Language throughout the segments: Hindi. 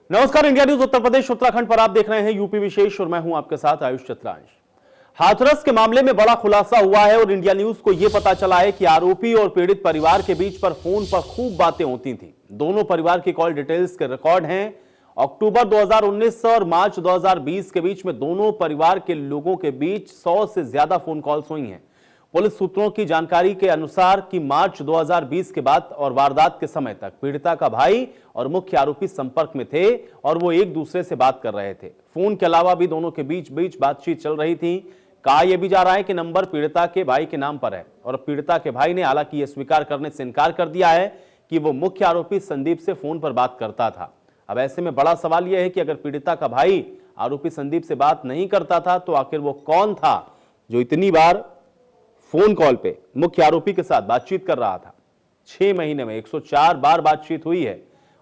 नमस्कार, इंडिया न्यूज उत्तर प्रदेश उत्तराखंड पर आप देख रहे हैं यूपी विशेष और मैं हूं आपके साथ आयुष चतुरांश। हाथरस के मामले में बड़ा खुलासा हुआ है और इंडिया न्यूज को यह पता चला है कि आरोपी और पीड़ित परिवार के बीच पर फोन पर खूब बातें होती थी। दोनों परिवार की कॉल डिटेल्स के रिकॉर्ड हैं। अक्टूबर 2019 और मार्च 2020 के बीच में दोनों परिवार के लोगों के बीच 100 से ज्यादा फोन कॉल्स हुई हैं। पुलिस सूत्रों की जानकारी के अनुसार कि मार्च 2020 के बाद और वारदात के समय तक पीड़िता का भाई और मुख्य आरोपी संपर्क में थे और वो एक दूसरे से बात कर रहे थे। फोन के अलावा भी दोनों के बीच बातचीत चल रही थी। कहा यह भी जा रहा है कि नंबर पीड़िता के भाई के नाम पर है और पीड़िता के भाई ने हालांकि यह स्वीकार करने से इनकार कर दिया है कि वो मुख्य आरोपी संदीप से फोन पर बात करता था। अब ऐसे में बड़ा सवाल यह है कि अगर पीड़िता का भाई आरोपी संदीप से बात नहीं करता था तो आखिर वो कौन था जो इतनी बार फोन कॉल पे मुख्य आरोपी के साथ बातचीत कर रहा था। 6 महीने में 104 बार बातचीत हुई है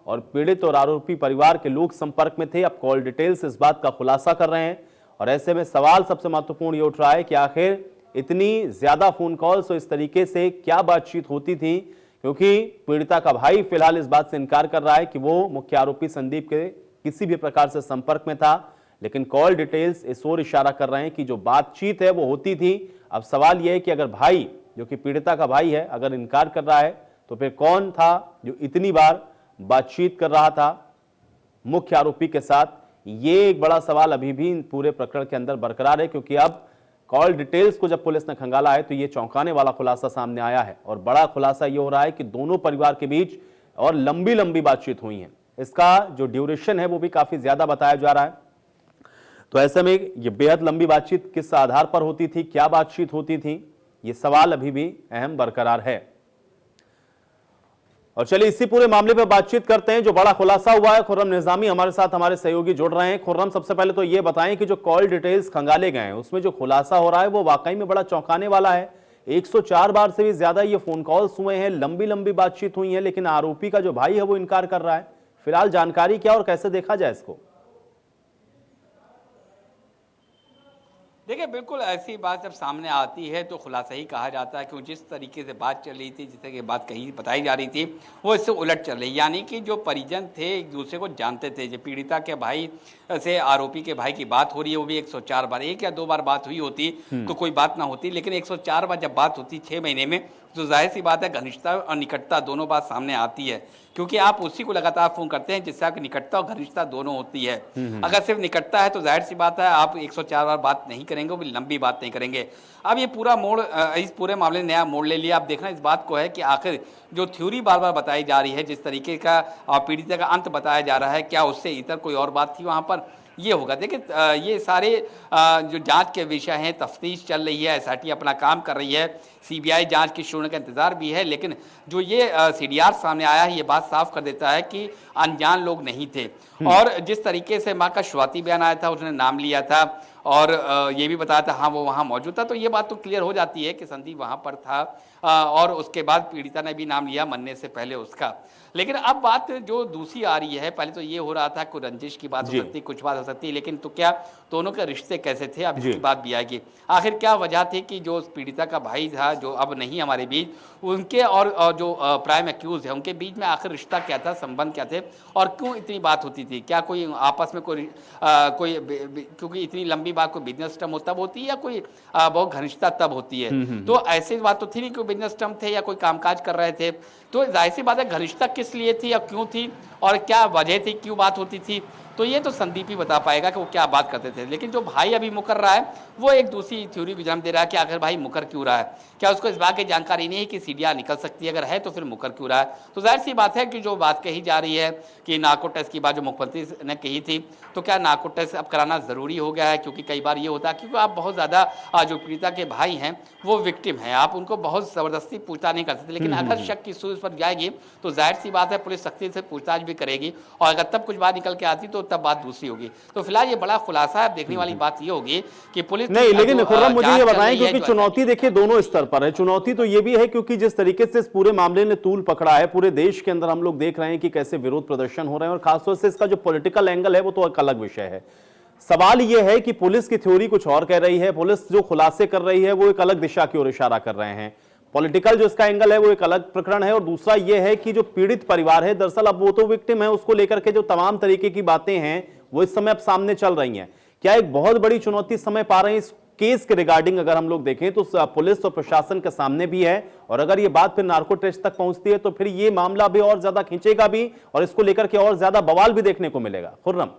और पीड़ित और आरोपी परिवार के लोग संपर्क में थे। अब कॉल डिटेल्स इस बात का खुलासा कर रहे हैं और ऐसे में सवाल सबसे महत्वपूर्ण ये उठ रहा है कि आखिर इतनी ज्यादा फोन कॉल्स और इस तरीके से क्या बातचीत होती थी, क्योंकि पीड़िता का भाई फिलहाल इस बात से इनकार कर रहा है कि वो मुख्य आरोपी संदीप के किसी भी प्रकार से संपर्क में था, लेकिन कॉल डिटेल्स इस ओर इशारा कर रहे हैं कि जो बातचीत है वो होती थी। अब सवाल यह है कि अगर भाई, जो कि पीड़िता का भाई है, अगर इनकार कर रहा है तो फिर कौन था जो इतनी बार बातचीत कर रहा था मुख्य आरोपी के साथ। ये एक बड़ा सवाल अभी भी पूरे प्रकरण के अंदर बरकरार है, क्योंकि अब कॉल डिटेल्स को जब पुलिस ने खंगाला है तो ये चौंकाने वाला खुलासा सामने आया है और बड़ा खुलासा ये हो रहा है कि दोनों परिवार के बीच और लंबी लंबी बातचीत हुई है। इसका जो ड्यूरेशन है वो भी काफी ज्यादा बताया जा रहा है। तो ऐसे में ये बेहद लंबी बातचीत किस आधार पर होती थी, क्या बातचीत होती थी, ये सवाल अभी भी अहम बरकरार है। और चलिए इसी पूरे मामले पर बातचीत करते हैं। जो बड़ा खुलासा हुआ है, खुर्रम निजामी हमारे साथ हमारे सहयोगी जुड़ रहे हैं। खुर्रम, सबसे पहले तो ये बताएं कि जो कॉल डिटेल्स खंगाले गए हैं उसमें जो खुलासा हो रहा है वो वाकई में बड़ा चौंकाने वाला है। 104 बार से भी ज्यादा ये फोन कॉल्स हुए हैं, लंबी लंबी बातचीत हुई है, लेकिन आरोपी का जो भाई है वो इनकार कर रहा है। फिलहाल जानकारी क्या और कैसे देखा जाए इसको? देखिए, बिल्कुल ऐसी बात जब सामने आती है तो खुलासा ही कहा जाता है, क्यों जिस तरीके से बात चल रही थी, जिस तरह की बात कहीं बताई जा रही थी वो इससे उलट चल रही। यानी कि जो परिजन थे एक दूसरे को जानते थे। जो पीड़िता के भाई से आरोपी के भाई की बात हो रही है वो भी 104 बार, 1 या 2 बार बात हुई होती तो कोई बात ना होती, लेकिन 104 बार जब बात होती 6 महीने में, तो जाहिर सी बात है घनिष्ठता और निकटता दोनों बात सामने आती है, क्योंकि आप उसी को लगातार फोन करते हैं जिससे आपकी निकटता और घनिष्ठता दोनों होती है। अगर सिर्फ निकटता है तो जाहिर सी बात है आप 104 बार बात नहीं करेंगे, वो भी लंबी बात नहीं करेंगे। अब ये पूरा मोड़, इस पूरे मामले ने नया मोड़ ले लिया। आप देखना इस बात को है कि आखिर जो थ्योरी बार बार बताई जा रही है, जिस तरीके का पीड़िता का अंत बताया जा रहा है, क्या उससे इतर कोई और बात थी वहाँ पर, ये होगा। देखिए, ये सारे जो जांच के विषय हैं, तफ्तीश चल रही है, एसआईटी अपना काम कर रही है, सीबीआई जांच की शुरू का इंतजार भी है, लेकिन जो ये सीडीआर सामने आया है ये बात साफ कर देता है कि अनजान लोग नहीं थे। और जिस तरीके से माँ का शुरुआती बयान आया था, उसने नाम लिया था और ये भी बताया था हाँ वो वहाँ मौजूद था, तो ये बात तो क्लियर हो जाती है कि संदीप वहाँ पर था। और उसके बाद पीड़िता ने भी नाम लिया मरने से पहले उसका। लेकिन अब बात जो दूसरी आ रही है, पहले तो ये हो रहा था कोई रंजिश की बात हो सकती, कुछ बात हो सकती, लेकिन तो क्या दोनों के रिश्ते कैसे थे, अब इसकी बात भी आएगी। आखिर क्या वजह थी कि जो पीड़िता का भाई था, जो अब नहीं हमारे बीच, उनके और जो प्राइम एक्यूज है उनके बीच में आखिर रिश्ता क्या था, संबंध क्या थे और क्यों इतनी बात होती थी? क्या कोई आपस में कोई क्योंकि इतनी लंबी बात कोई बिजनेस टर्म तब होती है या कोई बहुत घनिष्ठता तब होती है? तो ऐसी बात तो थी नहीं, कोई बिजनेस टर्म थे या कोई कामकाज कर रहे थे। तो जाहिर सी बात है घनिष्ठता किस लिए थी या क्यों थी और क्या वजह थी, क्यों बात होती थी, तो ये तो संदीप ही बता पाएगा कि वो क्या बात करते थे। लेकिन जो भाई अभी मुकर रहा है वो एक दूसरी थ्योरी भी जन्म दे रहा है कि आखिर भाई मुकर क्यों रहा है, क्या उसको इस बात की जानकारी नहीं है कि सीडीआर निकल सकती है, अगर है तो फिर मुकर क्यों रहा है? तो जाहिर सी बात है कि जो बात कही जा रही है कि नार्को टेस्ट की बात जो मुख्यमंत्री ने कही थी, तो क्या नार्को टेस्ट अब कराना जरूरी हो गया है? क्योंकि कई बार ये होता है क्योंकि आप बहुत ज्यादा जो पीड़िता के भाई हैं वो विक्टिम है, आप उनको बहुत जबरदस्ती पूछताछ नहीं कर सकते, लेकिन अगर शक की सूझ पर जाएगी तो जाहिर सी बात है पुलिस सख्ती से पूछताछ भी करेगी और अगर तब कुछ बात निकल के आती तो तब बात दूसरी होगी। तो फिलहाल ये बड़ा खुलासा है। देखने वाली बात ये होगी कि पुलिस नहीं, लेकिन खुर्रम मुझे ये बताएं, क्योंकि चुनौती देखिए दोनों स्तर पर है। चुनौती तो ये भी है क्योंकि जिस तरीके से इस पूरे मामले ने तूल पकड़ा है, पूरे देश के अंदर हम लोग देख रहे हैं कि कैसे विरोध प्रदर्शन हो रहे हैं और खासतौर से इसका जो पॉलिटिकल एंगल है वो तो एक अलग विषय है। सवाल यह है कि पुलिस की थ्योरी कुछ और कह रही है, पुलिस जो खुलासे कर रही है वो एक अलग दिशा की ओर इशारा कर रहे हैं। पॉलिटिकल जो इसका एंगल है वो एक अलग प्रकरण है, और दूसरा ये है कि जो पीड़ित परिवार है, दरअसल अब वो तो विक्टिम है, उसको लेकर के जो तमाम तरीके की बातें हैं वो इस समय अब सामने चल रही हैं। क्या एक बहुत बड़ी चुनौती समय पा रहे हैं इस केस के रिगार्डिंग अगर हम लोग देखें तो पुलिस और प्रशासन के सामने भी है, और अगर ये बात फिर नार्को टेस्ट तक पहुंचती है तो फिर ये मामला भी और ज्यादा खींचेगा भी, और इसको लेकर के और ज्यादा बवाल भी देखने को मिलेगा। खुर्रम,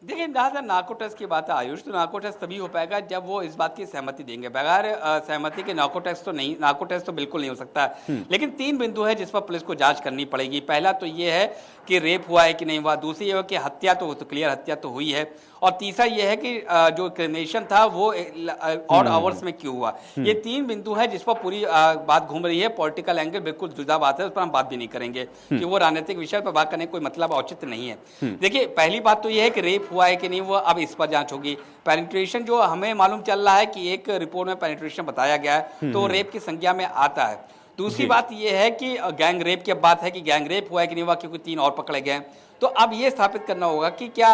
देखिए, जहाँ तक नार्को टेस्ट की बात है आयुष, तो नार्को टेस्ट तभी हो पाएगा जब वो इस बात की सहमति देंगे। बगैर सहमति के नार्को टेस्ट तो बिल्कुल नहीं हो सकता। लेकिन 3 बिंदु है जिस पर पुलिस को जांच करनी पड़ेगी। पहला तो ये है कि रेप हुआ है कि नहीं हुआ, दूसरी ये है कि हत्या तो क्लियर हत्या तो हुई है, और तीसरा ये है कि जो क्रिमिनेशन था वो ऑड आवर्स में क्यों हुआ। ये 3 बिंदु है जिस पर पूरी बात घूम रही है। पॉलिटिकल एंगल बिल्कुल जुदा बात है, उस पर हम बात भी नहीं करेंगे कि वो राजनीतिक विषय पर बात करने का कोई मतलब औचित्य नहीं है। देखिए, पहली बात तो ये है कि रेप हुआ है कि नहीं हुआ, अब इस पर जांच होगी। पेनिट्रेशन जो हमें मालूम चल रहा है कि एक रिपोर्ट में पेनिट्रेशन बताया गया है, तो रेप की संज्ञा में आता है। दूसरी बात यह है कि गैंग रेप की बात है कि गैंग रेप हुआ है कि नहीं हुआ, क्योंकि 3 और पकड़े गए। तो अब ये स्थापित करना होगा कि क्या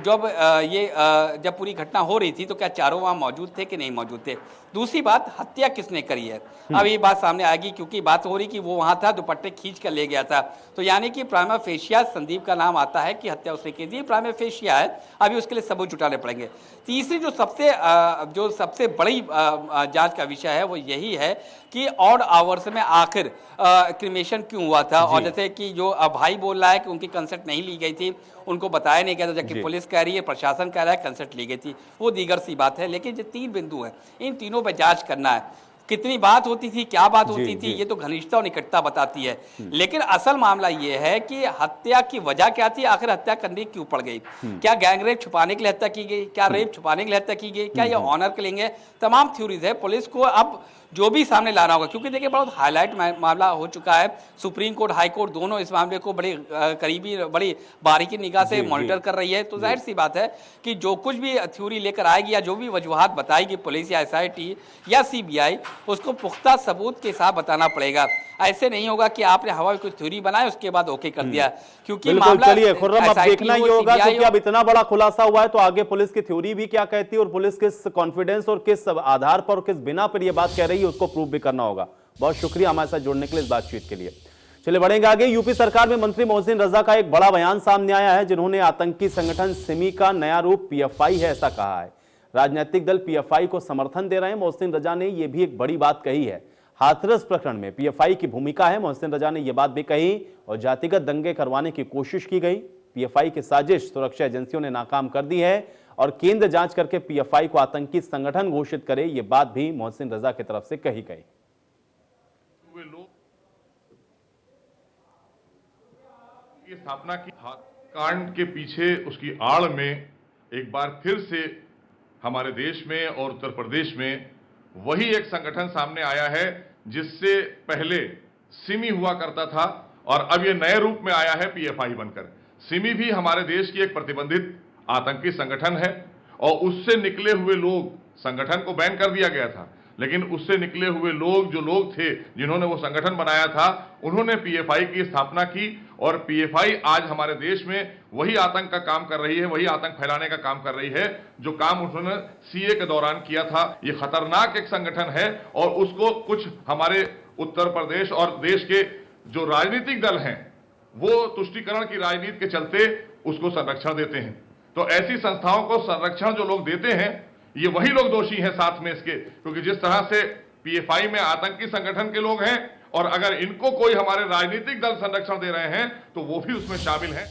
जब पूरी घटना हो रही थी तो क्या चारों वहां मौजूद थे कि नहीं मौजूद थे। दूसरी बात, हत्या किसने करी है, अब ये बात सामने आएगी, क्योंकि बात हो रही कि वो वहां था, दुपट्टे खींच कर ले गया था। तो यानी कि प्राइमा फेशिया संदीप का नाम आता है कि हत्या उसने की थी, प्राइमा फेशिया है, अभी उसके लिए सबूत जुटाने पड़ेंगे। तीसरी जो सबसे बड़ी जांच का विषय है वो यही है कि ऑड आवर्स में आखिर क्रिमेशन क्यों हुआ था, और जैसे कि जो भाई बोल रहा है कि उनकी कंसेंट नहीं ली गई थी, उनको बताया नहीं गया था, जबकि पुलिस कह रही है, प्रशासन कह रहा है कंसेंट ली गई थी, वो दीगर सी बात है। लेकिन जो 3 बिंदु हैं, इन तीनों पर जांच करना है। कितनी बात होती थी, क्या बात होती थी, ये तो घनिष्ठता और निकटता बताती है। लेकिन असल मामला ये है कि हत्या की वजह क्या थी, आखिर हत्या करनी क्यों पड़ गई। क्या गैंग रेप छुपाने के लिए हत्या की गई, क्या रेप छुपाने के लिए हत्या की गई, क्या ये ऑनर के लिए, तमाम थ्योरीज है। पुलिस को अब जो भी सामने लाना होगा, क्योंकि देखिए बहुत हाईलाइट मामला हो चुका है। सुप्रीम कोर्ट, हाई कोर्ट दोनों इस मामले को बड़ी करीबी, बड़ी बारीकी निगाह से मॉनिटर कर रही है। तो जाहिर सी बात है कि जो कुछ भी थ्योरी लेकर आएगी या जो भी वजूहात बताएगी पुलिस या एसआईटी या सीबीआई, उसको पुख्ता सबूत के साथ बताना पड़ेगा। ऐसे नहीं होगा कि आपने हवा में कुछ थ्योरी बनाई उसके बाद ओके कर दिया, क्योंकि मामला चलिए खुर्रम, अब देखना ये होगा कि अब इतना बड़ा खुलासा हुआ है तो आगे पुलिस की थ्योरी भी क्या कहती है, और पुलिस किस कॉन्फिडेंस और किस आधार पर और किस बिना पर यह बात कह रही है उसको प्रूव भी करना होगा। बहुत शुक्रिया हमारे साथ जुड़ने के लिए, इस बातचीत के लिए। चलिए बढ़ेंगे आगे। यूपी सरकार में मंत्री मोहसिन रजा का एक बड़ा बयान सामने आया है, जिन्होंने आतंकी संगठन सिमी का नया रूप पीएफआई है ऐसा कहा है। राजनीतिक दल पीएफआई को समर्थन दे रहे हैं। मोहसिन रजा ने यह भी एक बड़ी बात कही है, हाथरस प्रकरण में पीएफआई की भूमिका है। मोहसिन रजा ने यह बात भी कही, और जातिगत दंगे करवाने की कोशिश की गई। पीएफआई की साजिश सुरक्षा एजेंसियों ने नाकाम कर दी है, और केंद्र जांच करके पीएफआई को आतंकी संगठन घोषित करे, यह बात भी मोहसिन रजा की तरफ से कही गई। ये स्थापना की कांड के पीछे उसकी आड़ में एक बार फिर से हमारे देश में और उत्तर प्रदेश में वही एक संगठन सामने आया है, जिससे पहले सिमी हुआ करता था और अब ये नए रूप में आया है पीएफआई बनकर। सिमी भी हमारे देश की एक प्रतिबंधित आतंकी संगठन है, और उससे निकले हुए लोग, संगठन को बैन कर दिया गया था, लेकिन उससे निकले हुए लोग, जो लोग थे जिन्होंने वो संगठन बनाया था, उन्होंने पीएफआई की स्थापना की, और पीएफआई आज हमारे देश में वही आतंक का काम कर रही है, वही आतंक फैलाने का काम कर रही है जो काम उन्होंने सीए के दौरान किया था। ये खतरनाक एक संगठन है, और उसको कुछ हमारे उत्तर प्रदेश और देश के जो राजनीतिक दल हैं वो तुष्टीकरण की राजनीति के चलते उसको संरक्षण देते हैं। तो ऐसी संस्थाओं को संरक्षण जो लोग देते हैं, ये वही लोग दोषी हैं साथ में इसके, क्योंकि जिस तरह से पीएफआई में आतंकी संगठन के लोग हैं, और अगर इनको कोई हमारे राजनीतिक दल संरक्षण दे रहे हैं तो वो भी उसमें शामिल हैं।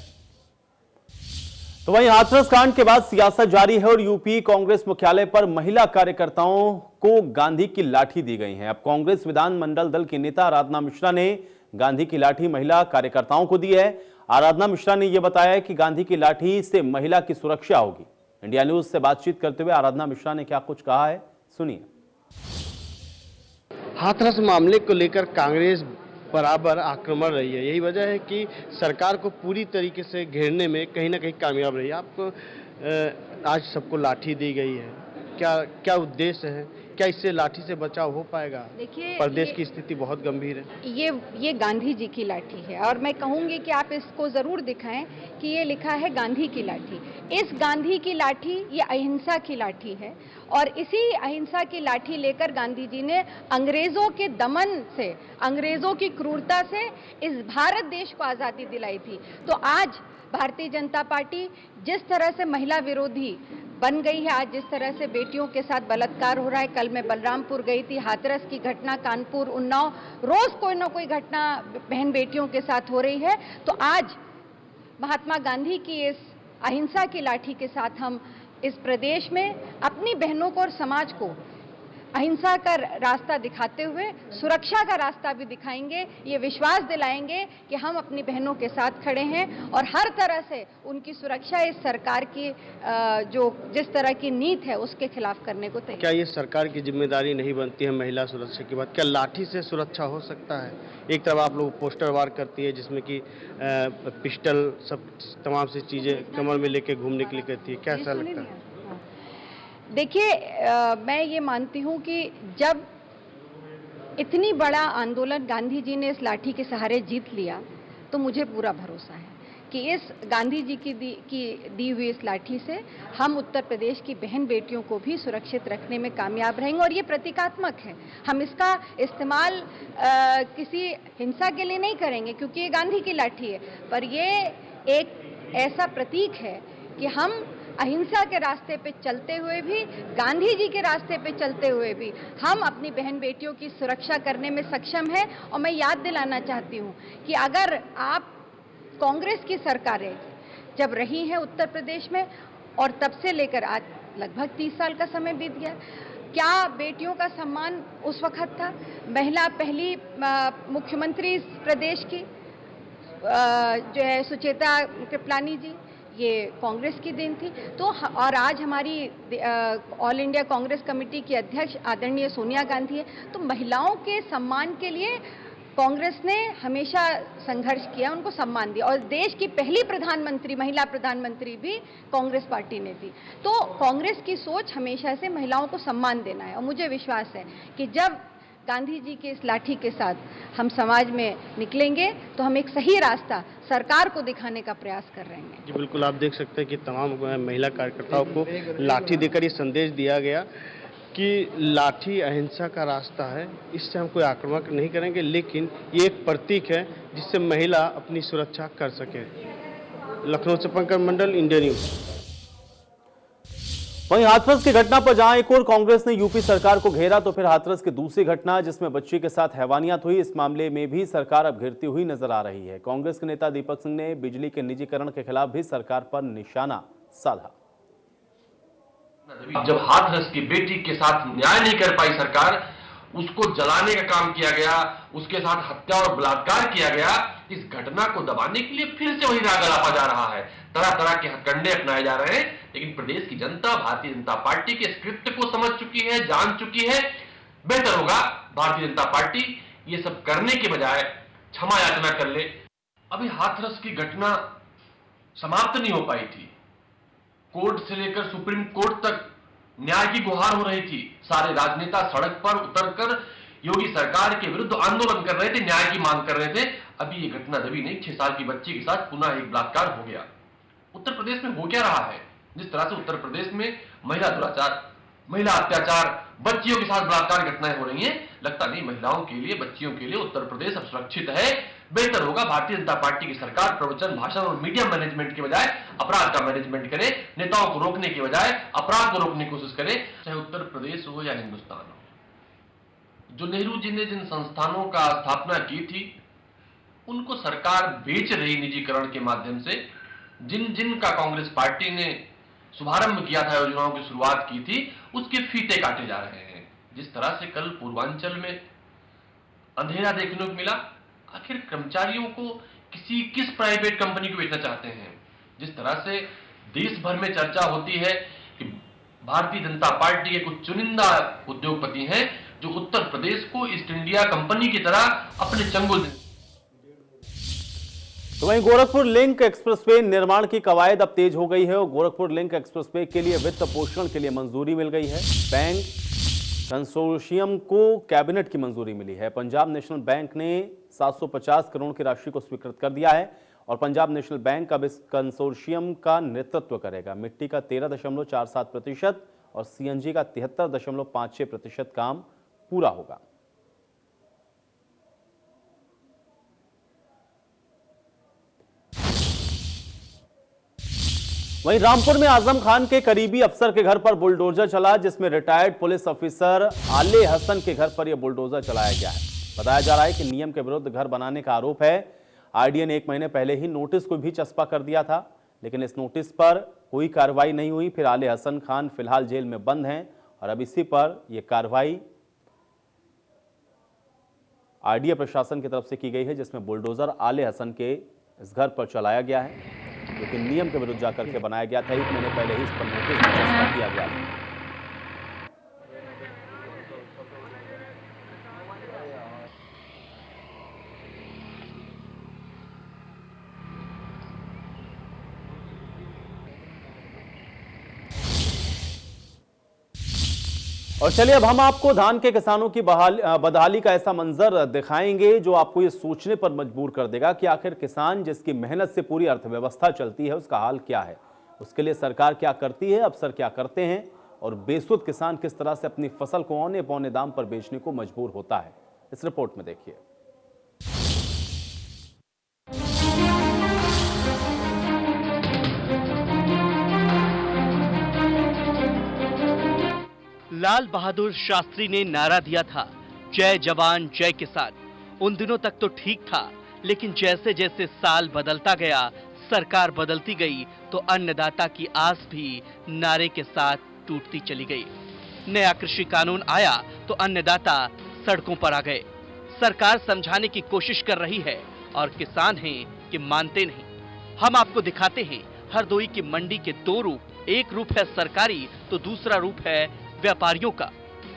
तो वहीं हाथरस कांड के बाद सियासत जारी है, और यूपी कांग्रेस मुख्यालय पर महिला कार्यकर्ताओं को गांधी की लाठी दी गई है। अब कांग्रेस विधानमंडल दल की नेता आराधना मिश्रा ने गांधी की लाठी महिला कार्यकर्ताओं को दी है। आराधना मिश्रा ने यह बताया कि गांधी की लाठी से महिला की सुरक्षा होगी। इंडिया न्यूज से बातचीत करते हुए आराधना मिश्रा ने क्या कुछ कहा है, सुनिए। हाथरस मामले को लेकर कांग्रेस बराबर आक्रमण रही है। यही वजह है कि सरकार को पूरी तरीके से घेरने में कहीं ना कहीं कामयाब रही है। आपको आज सबको लाठी दी गई है, क्या क्या उद्देश्य है, क्या इससे लाठी से बचाव हो पाएगा? देखिए, प्रदेश की स्थिति बहुत गंभीर है। ये गांधी जी की लाठी है और मैं कहूंगी कि आप इसको जरूर दिखाएं कि ये लिखा है गांधी की लाठी। इस गांधी की लाठी ये अहिंसा की लाठी है और इसी अहिंसा की लाठी लेकर गांधी जी ने अंग्रेजों के दमन से, अंग्रेजों की क्रूरता से इस भारत देश को आज़ादी दिलाई थी। तो आज भारतीय जनता पार्टी जिस तरह से महिला विरोधी बन गई है, आज जिस तरह से बेटियों के साथ बलात्कार हो रहा है, कल मैं बलरामपुर गई थी, हाथरस की घटना, कानपुर, उन्नाव, रोज कोई ना कोई घटना बहन बेटियों के साथ हो रही है। तो आज महात्मा गांधी की इस अहिंसा की लाठी के साथ हम इस प्रदेश में अपनी बहनों को और समाज को अहिंसा का रास्ता दिखाते हुए सुरक्षा का रास्ता भी दिखाएंगे, ये विश्वास दिलाएंगे कि हम अपनी बहनों के साथ खड़े हैं और हर तरह से उनकी सुरक्षा इस सरकार की जो जिस तरह की नीति है उसके खिलाफ करने को तैयार। क्या ये सरकार की जिम्मेदारी नहीं बनती है महिला सुरक्षा की बात? क्या लाठी से सुरक्षा हो सकता है? एक तरफ आप लोग पोस्टर वार करती है जिसमें कि पिस्टल सब तमाम सी चीजें कमर में लेके घूमने के लिए कहती है, क्या ऐसा लगता है? देखिए, मैं ये मानती हूँ कि जब इतनी बड़ा आंदोलन गांधी जी ने इस लाठी के सहारे जीत लिया तो मुझे पूरा भरोसा है कि इस गांधी जी की दी हुई इस लाठी से हम उत्तर प्रदेश की बहन बेटियों को भी सुरक्षित रखने में कामयाब रहेंगे। और ये प्रतीकात्मक है, हम इसका इस्तेमाल किसी हिंसा के लिए नहीं करेंगे क्योंकि ये गांधी की लाठी है, पर ये एक ऐसा प्रतीक है कि हम अहिंसा के रास्ते पे चलते हुए भी, गांधी जी के रास्ते पे चलते हुए भी हम अपनी बहन बेटियों की सुरक्षा करने में सक्षम हैं। और मैं याद दिलाना चाहती हूँ कि अगर आप कांग्रेस की सरकारें जब रही हैं उत्तर प्रदेश में और तब से लेकर आज लगभग 30 साल का समय बीत गया, क्या बेटियों का सम्मान उस वक्त था? महिला पहली मुख्यमंत्री इस प्रदेश की जो है सुचेता कृपलानी जी, ये कांग्रेस की देन थी। तो और आज हमारी ऑल इंडिया कांग्रेस कमेटी की अध्यक्ष आदरणीय सोनिया गांधी है। तो महिलाओं के सम्मान के लिए कांग्रेस ने हमेशा संघर्ष किया, उनको सम्मान दिया और देश की पहली प्रधानमंत्री, महिला प्रधानमंत्री भी कांग्रेस पार्टी ने थी। तो कांग्रेस की सोच हमेशा से महिलाओं को सम्मान देना है और मुझे विश्वास है कि जब गांधी जी के इस लाठी के साथ हम समाज में निकलेंगे तो हम एक सही रास्ता सरकार को दिखाने का प्रयास कर रहे हैं। जी बिल्कुल, आप देख सकते हैं कि तमाम महिला कार्यकर्ताओं को लाठी देकर ये संदेश दिया गया कि लाठी अहिंसा का रास्ता है, इससे हम कोई आक्रमण नहीं करेंगे, लेकिन ये एक प्रतीक है जिससे महिला अपनी सुरक्षा कर सके। लखनऊ से पंकज मंडल, इंडिया न्यूज। वहीं हाथरस की घटना पर जहां एक और कांग्रेस ने यूपी सरकार को घेरा, तो फिर हाथरस की दूसरी घटना जिसमें बच्ची के साथ हैवानियत हुई, इस मामले में भी सरकार अब घिरती हुई नजर आ रही है। कांग्रेस के नेता दीपक सिंह ने बिजली के निजीकरण के खिलाफ भी सरकार पर निशाना साधा। जब हाथरस की बेटी के साथ न्याय नहीं कर पाई सरकार, उसको जलाने का काम किया गया, उसके साथ हत्या और बलात्कार किया गया, इस घटना को दबाने के लिए फिर से वही राग लापा जा रहा है, तरह तरह के हथकंडे अपनाए जा रहे हैं। लेकिन प्रदेश की जनता भारतीय जनता पार्टी के स्क्रिप्ट को समझ चुकी है, जान चुकी है। बेहतर होगा भारतीय जनता पार्टी ये सब करने के बजाय क्षमा याचना कर ले। अभी हाथरस की घटना समाप्त नहीं हो पाई थी, कोर्ट से लेकर सुप्रीम कोर्ट तक न्याय की गुहार हो रही थी। सारे राजनेता सड़क पर उतरकर योगी सरकार के विरुद्ध आंदोलन कर रहे थे, न्याय की मांग कर रहे थे। अभी ये घटना दबी नहीं, 6 साल की बच्ची के साथ पुनः एक बलात्कार हो गया। उत्तर प्रदेश में हो क्या रहा है? जिस तरह से उत्तर प्रदेश में महिला दुराचार, महिला अत्याचार, बच्चियों के साथ बलात्कार घटनाएं हो रही हैं, लगता नहीं महिलाओं के लिए, बच्चियों के लिए उत्तर प्रदेश अब सुरक्षित है। बेहतर होगा भारतीय जनता पार्टी की सरकार प्रवचन, भाषण और मीडिया मैनेजमेंट के बजाय अपराध का मैनेजमेंट करे, नेताओं को रोकने के बजाय अपराध को रोकने की कोशिश करे। चाहे उत्तर प्रदेश हो या हिंदुस्तान हो, जो नेहरू जी ने जिन संस्थानों का स्थापना की थी उनको सरकार बेच रही निजीकरण के माध्यम से। जिन जिन का कांग्रेस पार्टी ने शुभारंभ किया था, योजनाओं की शुरुआत की थी, उसके फीते काटे जा रहे हैं। जिस तरह से कल पूर्वांचल में अंधेरा देखने को मिला, आखिर कर्मचारियों को किस प्राइवेट कंपनी को बेचना चाहते हैं? जिस तरह से देश भर में चर्चा होती है कि भारतीय जनता पार्टी के कुछ चुनिंदा उद्योगपति हैं जो उत्तर प्रदेश को ईस्ट इंडिया कंपनी की तरह अपने चंगुल। तो वहीं गोरखपुर लिंक एक्सप्रेसवे निर्माण की कवायद अब तेज हो गई है और गोरखपुर लिंक एक्सप्रेसवे के लिए वित्त पोषण के लिए मंजूरी मिल गई है। बैंक कंसोर्शियम को कैबिनेट की मंजूरी मिली है। पंजाब नेशनल बैंक ने 750 करोड़ की राशि को स्वीकृत कर दिया है और पंजाब नेशनल बैंक अब इस कंसोर्शियम का नेतृत्व करेगा। मिट्टी का 13.47% और सीएनजी का 73.56% काम पूरा होगा। वहीं रामपुर में आजम खान के करीबी अफसर के घर पर बुलडोजर चला, जिसमें रिटायर्ड पुलिस ऑफिसर आले हसन के घर पर यह बुलडोजर चलाया गया है। बताया जा रहा है कि नियम के विरुद्ध घर बनाने का आरोप है। आरडीए ने 1 महीने पहले ही नोटिस को भी चस्पा कर दिया था, लेकिन इस नोटिस पर कोई कार्रवाई नहीं हुई। फिर आले हसन खान फिलहाल जेल में बंद हैं और अब इसी पर यह कार्रवाई आरडीए प्रशासन की तरफ से की गई है, जिसमें बुलडोजर आले हसन के इस घर पर चलाया गया है, लेकिन नियम के विरुद्ध जाकर के बनाया गया था। 1 महीने पहले ही इस पर नोटिस भी चस्पा किया गया था। और चलिए अब हम आपको धान के किसानों की बदहाली का ऐसा मंजर दिखाएंगे जो आपको ये सोचने पर मजबूर कर देगा कि आखिर किसान जिसकी मेहनत से पूरी अर्थव्यवस्था चलती है उसका हाल क्या है। उसके लिए सरकार क्या करती है, अफसर क्या करते हैं और बेसुध किसान किस तरह से अपनी फसल को औने पौने दाम पर बेचने को मजबूर होता है। इस रिपोर्ट में देखिए। लाल बहादुर शास्त्री ने नारा दिया था, जय जवान जय किसान। उन दिनों तक तो ठीक था, लेकिन जैसे जैसे साल बदलता गया, सरकार बदलती गई, तो अन्नदाता की आस भी नारे के साथ टूटती चली गई। नया कृषि कानून आया तो अन्नदाता सड़कों पर आ गए। सरकार समझाने की कोशिश कर रही है और किसान हैं कि मानते नहीं। हम आपको दिखाते हैं हरदोई की मंडी के 2 रूप। एक रूप है सरकारी तो दूसरा रूप है व्यापारियों का,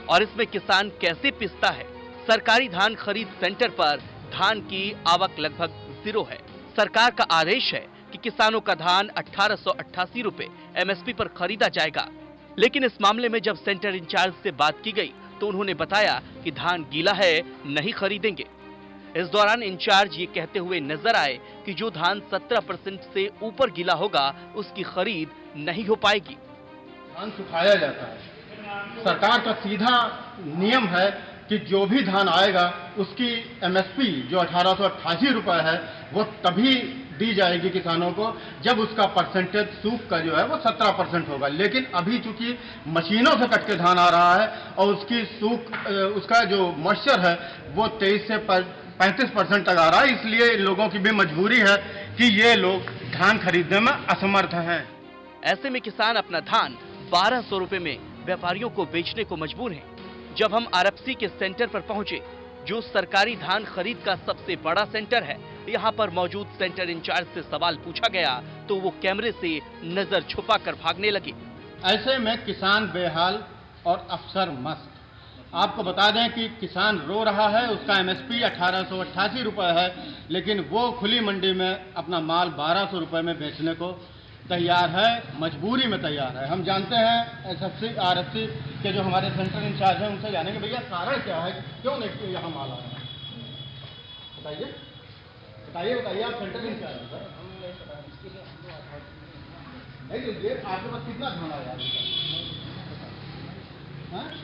और इसमें किसान कैसे पिसता है। सरकारी धान खरीद सेंटर पर धान की आवक लगभग 0 है। सरकार का आदेश है कि किसानों का धान 1888 रुपए एमएसपी पर खरीदा जाएगा, लेकिन इस मामले में जब सेंटर इंचार्ज से बात की गई तो उन्होंने बताया कि धान गीला है, नहीं खरीदेंगे। इस दौरान इंचार्ज ये कहते हुए नजर आए कि जो धान 17% से ऊपर गीला होगा उसकी खरीद नहीं हो पाएगी। धान सुखाया जाता है। सरकार का सीधा नियम है कि जो भी धान आएगा उसकी एमएसपी जो 1888 रुपए है वो तभी दी जाएगी किसानों को जब उसका परसेंटेज सूख का जो है वो 17% होगा। लेकिन अभी चूंकि मशीनों से कट के धान आ रहा है और उसकी सूख उसका जो मॉइस्चर है वो 23 से 35% तक आ रहा है, इसलिए लोगों की भी मजबूरी है कि ये लोग धान खरीदने में असमर्थ हैं। ऐसे में किसान अपना धान 1200 रुपए में व्यापारियों को बेचने को मजबूर हैं। जब हम आरएफसी के सेंटर पर पहुंचे, जो सरकारी धान खरीद का सबसे बड़ा सेंटर है, यहां पर मौजूद सेंटर इंचार्ज से सवाल पूछा गया तो वो कैमरे से नजर छुपाकर भागने लगे। ऐसे में किसान बेहाल और अफसर मस्त। आपको बता दें कि किसान रो रहा है, उसका एमएसपी 1888 रुपए है, लेकिन वो खुली मंडी में अपना माल 1200 रुपए में बेचने को तैयार है, मजबूरी में तैयार है। हम जानते हैं एसएफसी आरएफसी के जो हमारे सेंटर इंचार्ज हैं उनसे जानेंगे भैया कारण क्या है, क्यों नहीं यहाँ माल आ रहा है, बताइए बताइए आप सेंटर इंचार्ज हैं सर। नहीं आपके पास कितना धान आया है?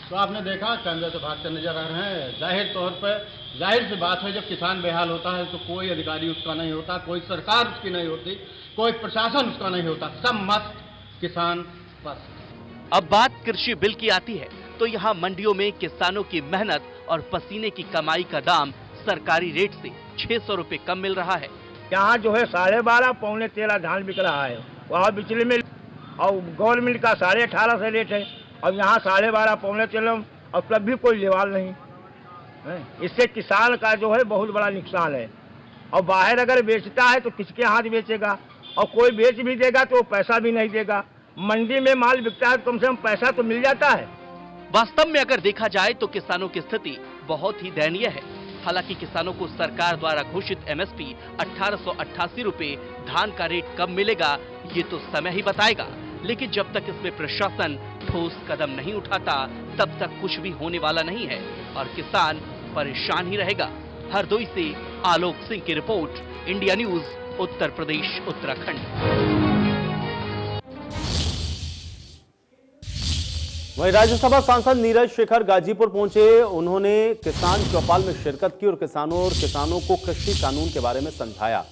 तो आपने देखा कैमरे से भागते नजर आ रहे हैं। जाहिर तौर पर जाहिर सी बात है, जब किसान बेहाल होता है तो कोई अधिकारी उसका नहीं होता, कोई सरकार उसकी नहीं होती, कोई प्रशासन उसका नहीं होता, सब मस्त किसान बस। अब बात कृषि बिल की आती है तो यहाँ मंडियों में किसानों की मेहनत और पसीने की कमाई का दाम सरकारी रेट से 600 रुपए कम मिल रहा है। यहाँ जो है 12.5 पौने 13 धान बिक रहा है, वहाँ बिचले में और गवर्नमेंट का 18.5 से रेट है और यहाँ 12.5 पौने 13 और तब भी कोई लेवाल नहीं है। इससे किसान का जो है बहुत बड़ा नुकसान है। और बाहर अगर बेचता है तो किसके हाथ बेचेगा, और कोई बेच भी देगा तो पैसा भी नहीं देगा। मंडी में माल बिकता है तो कम से कम पैसा तो मिल जाता है। वास्तव में अगर देखा जाए तो किसानों की स्थिति बहुत ही दयनीय है। हालांकि किसानों को सरकार द्वारा घोषित एमएसपी 1888 रुपए धान का रेट कब मिलेगा ये तो समय ही बताएगा, लेकिन जब तक इसमें प्रशासन ठोस कदम नहीं उठाता तब तक कुछ भी होने वाला नहीं है और किसान परेशान ही रहेगा। हरदोई से आलोक सिंह की report, India news, Uttar Pradesh, Uttarakhand. वहीं राज्यसभा सांसद नीरज शेखर गाजीपुर पहुंचे। उन्होंने किसान चौपाल में शिरकत की और किसानों को कृषि कानून के बारे में समझाया।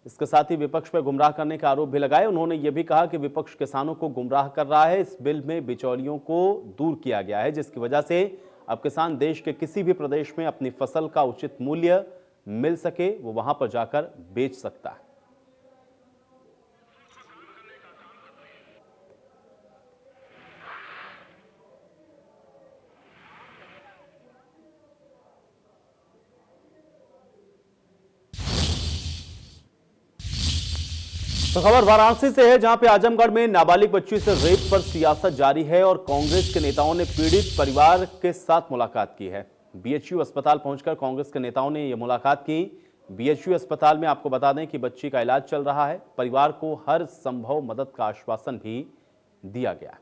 इसके साथ ही विपक्ष पर गुमराह करने का आरोप भी लगाए। उन्होंने यह भी कहा कि विपक्ष किसानों को गुमराह कर रहा है। इस बिल में बिचौलियों को दूर किया गया है, जिसकी वजह से अब किसान देश के किसी भी प्रदेश में अपनी फसल का उचित मूल्य मिल सके, वो वहां पर जाकर बेच सकता है। तो खबर वाराणसी से है, जहां पे आजमगढ़ में नाबालिग बच्ची से रेप पर सियासत जारी है और कांग्रेस के नेताओं ने पीड़ित परिवार के साथ मुलाकात की है। बीएचयू अस्पताल पहुंचकर कांग्रेस के नेताओं ने यह मुलाकात की। बीएचयू अस्पताल में आपको बता दें कि बच्ची का इलाज चल रहा है। परिवार को हर संभव मदद का आश्वासन भी दिया गया।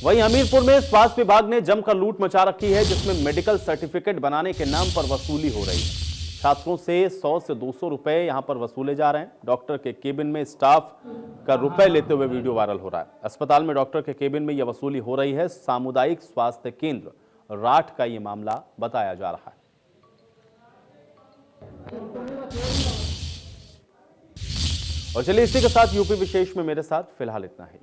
वहीं हमीरपुर में स्वास्थ्य विभाग ने जमकर लूट मचा रखी है, जिसमें मेडिकल सर्टिफिकेट बनाने के नाम पर वसूली हो रही है। छात्रों से 100 से 200 रुपए यहां पर वसूले जा रहे हैं। डॉक्टर के केबिन में स्टाफ का रुपए लेते हुए वीडियो वायरल हो रहा है। अस्पताल में डॉक्टर के केबिन में यह वसूली हो रही है। सामुदायिक स्वास्थ्य केंद्र राठ का यह मामला बताया जा रहा है। और चलिए इसी के साथ यूपी विशेष में मेरे साथ फिलहाल इतना ही।